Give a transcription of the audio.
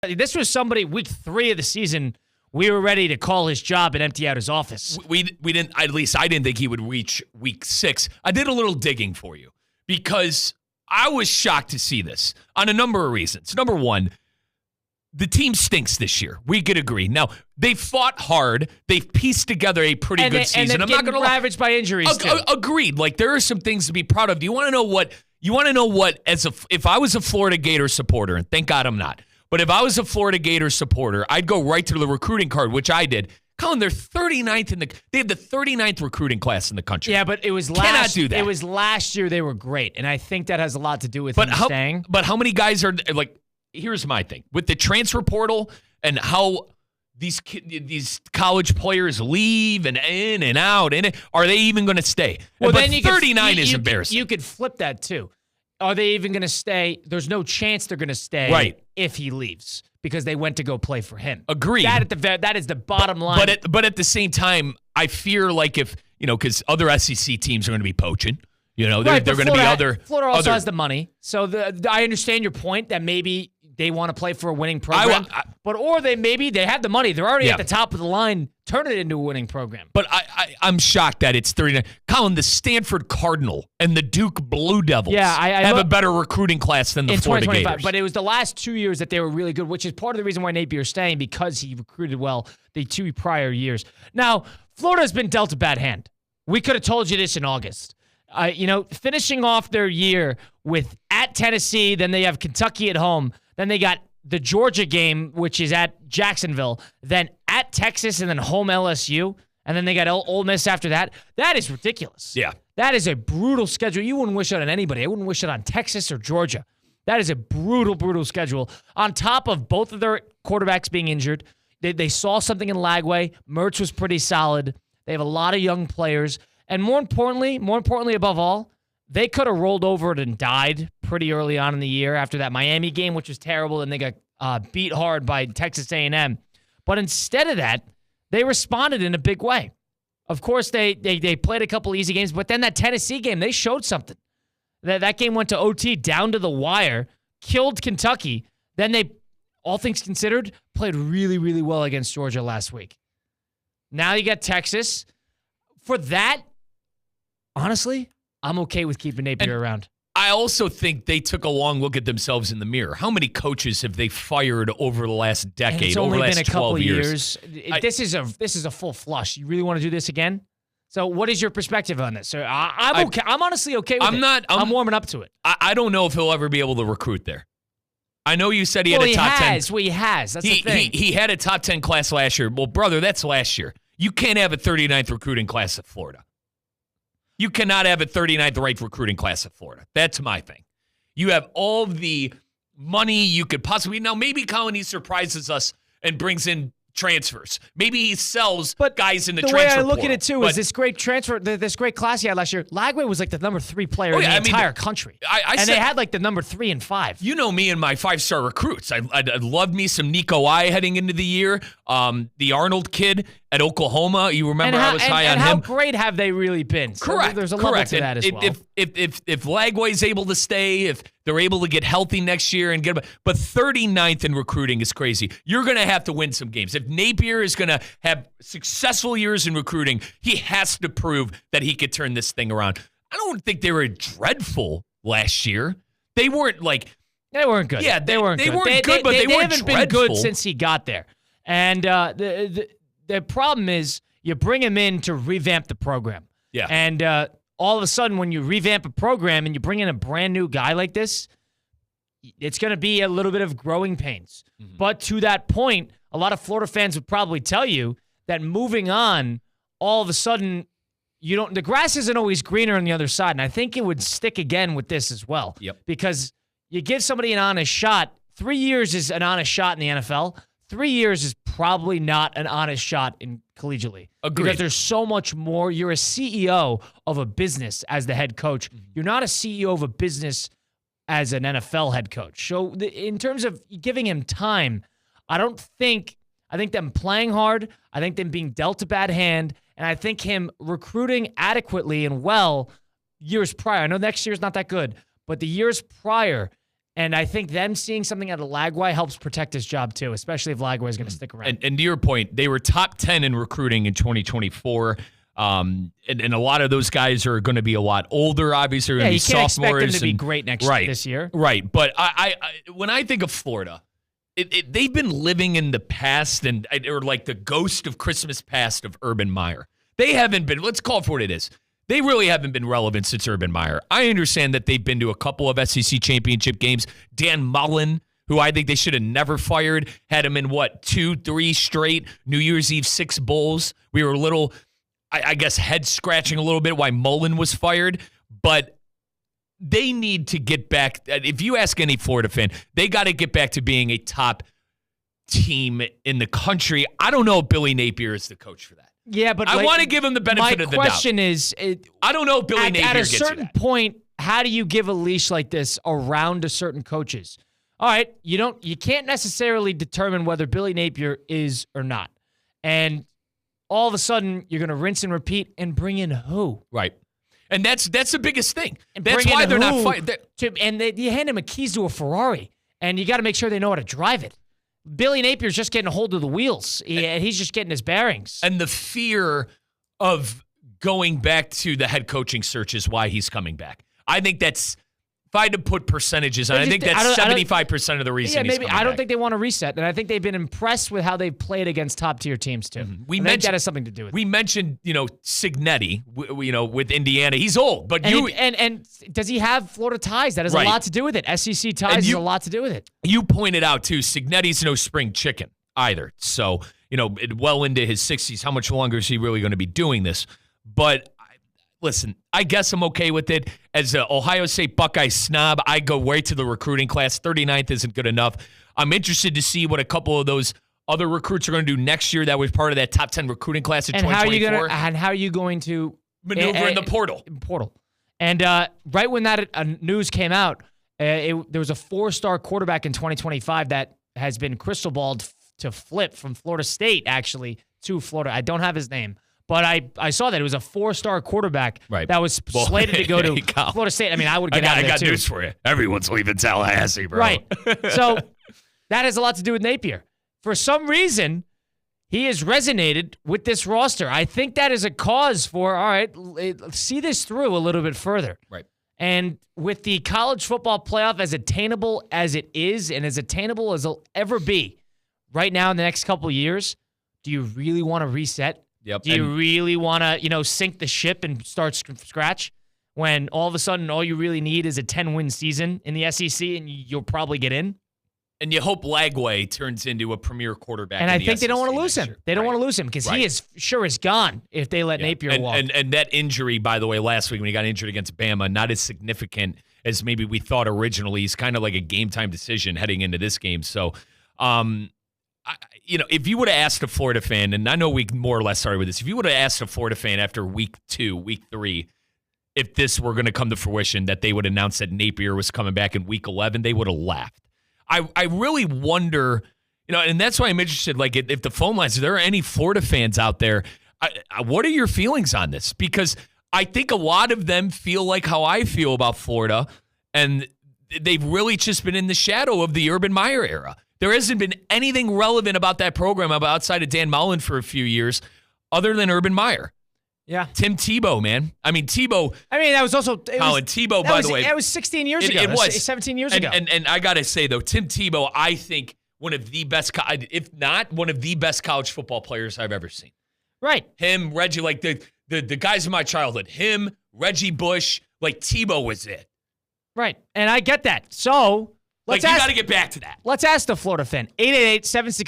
This was somebody week 3 of the season. We were ready to call his job and empty out his office. We didn't. At least I didn't think he would reach week 6. I did a little digging for you because I was shocked to see this on a number of reasons. Number one, the team stinks this year. We could agree. Now, they fought hard. They've pieced together a pretty good season. And I'm not going to ravaged by injuries. Agreed. Like, there are some things to be proud of. Do you want to know what? You want to know what? If I was a Florida Gators supporter, and thank God I'm not, but if I was a Florida Gators supporter, I'd go right to the recruiting card, which I did. Colin, they're 39th they have the 39th recruiting class in the country. Yeah, but it was cannot do that. It was last year they were great, and I think that has a lot to do with him staying. But how many guys are like? Here's my thing with the transfer portal and how these college players leave and in and out. Are they even going to stay? Well, but then 39 is embarrassing. You could flip that too. Are they even going to stay? There's no chance they're going to stay if he leaves because they went to go play for him. Agreed. That is the bottom line. But at the same time, I fear like if, because other SEC teams are going to be poaching. They're going to be other. Florida also has the money. So I understand your point that maybe they want to play for a winning program. Or they have the money. They're already at the top of the line. Turn it into a winning program. But I'm shocked that it's 39. Colin, the Stanford Cardinal and the Duke Blue Devils have a better recruiting class than the Florida Gators. But it was the last 2 years that they were really good, which is part of the reason why Napier's staying, because he recruited well the 2 prior years. Now, Florida's been dealt a bad hand. We could have told you this in August. Finishing off their year with at Tennessee, then they have Kentucky at home, then they got the Georgia game, which is at Jacksonville, then at Texas, and then home LSU, and then they got Ole Miss after that. That is ridiculous. Yeah. That is a brutal schedule. You wouldn't wish it on anybody. I wouldn't wish it on Texas or Georgia. That is a brutal, brutal schedule. On top of both of their quarterbacks being injured, they saw something in Lagway. Mertz was pretty solid. They have a lot of young players. And more importantly above all, they could have rolled over and died pretty early on in the year after that Miami game, which was terrible, and they got beat hard by Texas A&M. But instead of that, they responded in a big way. Of course, they played a couple easy games, but then that Tennessee game, they showed something. That game went to OT down to the wire, killed Kentucky. Then they, all things considered, played really, really well against Georgia last week. Now you got Texas. For that, honestly, I'm okay with keeping Napier around. I also think they took a long look at themselves in the mirror. How many coaches have they fired over the last decade? It's only been a couple years. This is a full flush. You really want to do this again? So, what is your perspective on this? So, I'm okay. I'm honestly okay with it. I'm warming up to it. I don't know if he'll ever be able to recruit there. I know you said he had a top 10. Well, he has. That's the thing. He had a top 10 class last year. Well, brother, that's last year. You can't have a 39th recruiting class at Florida. You cannot have a 39th ranked recruiting class at Florida. That's my thing. You have all the money you could possibly. Now, maybe Colony surprises us and brings in transfers. Maybe he sells guys in the transfer portal. The way I look at it, too, is this great transfer, this great class he had last year. Lagway was like the number 3 player in the entire country. They had like the number 3 and 5. You know me and my 5-star recruits. I loved me some Nico I heading into the year. The Arnold kid at Oklahoma. You remember I was high on him. And how great have they really been? So correct. There's a level to that as well. If Lagway's able to stay, if they're able to get healthy next year and but 39th in recruiting is crazy. You're going to have to win some games. If Napier is going to have successful years in recruiting, he has to prove that he could turn this thing around. I don't think they were dreadful last year. They weren't They weren't good. Yeah, they weren't good. But they weren't haven't dreadful. been good since he got there. And the problem is you bring him in to revamp the program. Yeah. And all of a sudden, when you revamp a program and you bring in a brand new guy like this, it's going to be a little bit of growing pains. Mm-hmm. But to that point, a lot of Florida fans would probably tell you that moving on, all of a sudden, the grass isn't always greener on the other side. And I think it would stick again with this as well. Yep. Because you give somebody an honest shot. 3 years is an honest shot in the NFL. 3 years is probably not an honest shot in collegiately. Agreed. Because there's so much more. You're a CEO of a business as the head coach. Mm-hmm. You're not a CEO of a business as an NFL head coach. So in terms of giving him time, I think them playing hard, I think them being dealt a bad hand, and I think him recruiting adequately and well years prior. I know next year's not that good, but the years prior And I think them seeing something out of Lagway helps protect his job too, especially if Lagway is going to stick around. And to your point, they were top 10 in recruiting in 2024. And a lot of those guys are going to be a lot older, obviously. They're going to be sophomores. sophomores. Expect them to be great this year. Right. But I when I think of Florida, they've been living in the past or like the ghost of Christmas past of Urban Meyer. They haven't been, let's call it for what it is. They really haven't been relevant since Urban Meyer. I understand that they've been to a couple of SEC championship games. Dan Mullen, who I think they should have never fired, had him in 2-3 straight New Year's Eve 6 bowls. We were a little, I guess, head scratching a little bit why Mullen was fired, but they need to get back. If you ask any Florida fan, they got to get back to being a top team in the country. I don't know if Billy Napier is the coach for that. Yeah, but I want to give him the benefit of the doubt. My question is, I don't know if Billy Napier gets you that. At a certain point, how do you give a leash like this around to certain coaches? All right, you can't necessarily determine whether Billy Napier is or not. And all of a sudden, you're going to rinse and repeat and bring in who? Right. And that's the biggest thing. And that's why they're not fighting. You hand him a keys to a Ferrari, and you got to make sure they know how to drive it. Billy Napier's just getting a hold of the wheels. He's just getting his bearings. And the fear of going back to the head coaching search is why he's coming back. I think that's, if I had to put percentages on it, I think that's 75% of the reason he's coming back. I don't think they want to reset, and I think they've been impressed with how they've played against top-tier teams, too. Mm-hmm. I think that has something to do with it. We mentioned, Signetti, with Indiana. He's old, but And does he have Florida ties? That has a lot to do with it. SEC ties has a lot to do with it. You pointed out, too, Signetti's no spring chicken either. So, well into his 60s, how much longer is he really going to be doing this? But listen, I guess I'm okay with it. As an Ohio State Buckeye snob, I go right to the recruiting class. 39th isn't good enough. I'm interested to see what a couple of those other recruits are going to do next year that was part of that top 10 recruiting class in 2024. How are you going to maneuver in the portal? And right when that news came out, there was a 4-star quarterback in 2025 that has been crystal balled to flip from Florida State, actually, to Florida. I don't have his name. But I saw that it was a 4-star quarterback that was slated to go to Florida State. I mean, I would get out of there, too. I got news for you. Everyone's leaving Tallahassee, bro. Right. So that has a lot to do with Napier. For some reason, he has resonated with this roster. I think that is a cause for, all right, see this through a little bit further. Right. And with the college football playoff as attainable as it is and as attainable as it'll ever be right now in the next couple of years, do you really want to reset? Yep. Do you really want to, sink the ship and start from scratch when all of a sudden all you really need is a 10-win season in the SEC and you'll probably get in? And you hope Lagway turns into a premier quarterback. And I think they don't want to lose him. They don't want to lose him because he is sure is gone if they let Napier walk. And that injury, by the way, last week when he got injured against Bama, not as significant as maybe we thought originally. He's kind of like a game-time decision heading into this game. So, if you would have asked a Florida fan, and I know we more or less started with this, if you would have asked a Florida fan after week 2, week 3, if this were going to come to fruition, that they would announce that Napier was coming back in week 11, they would have laughed. I really wonder, and that's why I'm interested, like if the phone lines, if there are any Florida fans out there, what are your feelings on this? Because I think a lot of them feel like how I feel about Florida, and they've really just been in the shadow of the Urban Meyer era. There hasn't been anything relevant about that program outside of Dan Mullen for a few years other than Urban Meyer. Yeah. Tim Tebow, man. I mean, Tebow. That was also. Colin Tebow, by the way. That was 16 years ago. It was. 17 years ago. And I got to say, though, Tim Tebow, I think one of the best, if not one of the best college football players I've ever seen. Right. Him, Reggie, like the guys in my childhood. Him, Reggie Bush, like Tebow was it. Right. And I get that. So. You got to get back to that. Let's ask the Florida fan. 888-760.